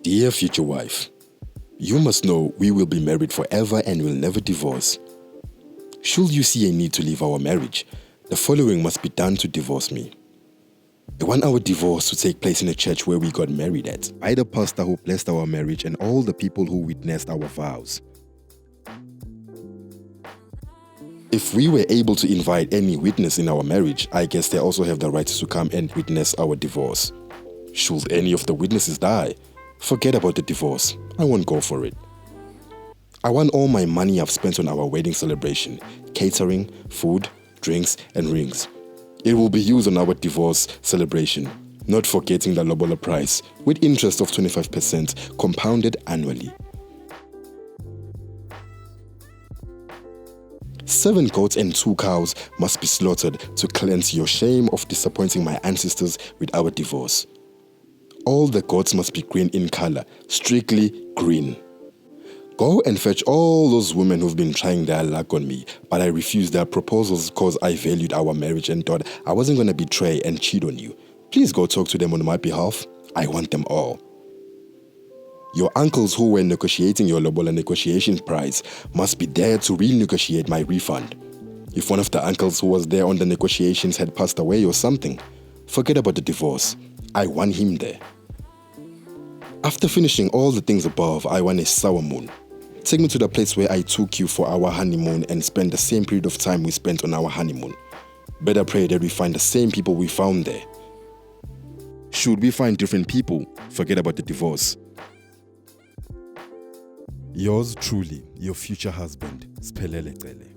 Dear future wife, you must know we will be married forever and will never divorce. Should you see a need to leave our marriage, the following must be done to divorce me. I want our divorce to take place in a church where we got married at, by the pastor who blessed our marriage and all the people who witnessed our vows. If we were able to invite any witness in our marriage, I guess they also have the right to come and witness our divorce. Should any of the witnesses die, forget about the divorce. I won't go for it. I want all my money I've spent on our wedding celebration, catering, food, drinks, and rings. It will be used on our divorce celebration, not forgetting the lobola price, with interest of 25% compounded annually. 7 goats and 2 cows must be slaughtered to cleanse your shame of disappointing my ancestors with our divorce. All the goats must be green in color, strictly green. Go and fetch all those women who've been trying their luck on me, but I refused their proposals because I valued our marriage and thought I wasn't going to betray and cheat on you. Please go talk to them on my behalf. I want them all. Your uncles who were negotiating your lobola negotiation price must be there to renegotiate my refund. If one of the uncles who was there on the negotiations had passed away or something, forget about the divorce. I want him there. After finishing all the things above, I want a sour moon. Take me to the place where I took you for our honeymoon and spend the same period of time we spent on our honeymoon. Better pray that we find the same people we found there. Should we find different people, forget about the divorce. Yours truly, your future husband, Sphelele Cele.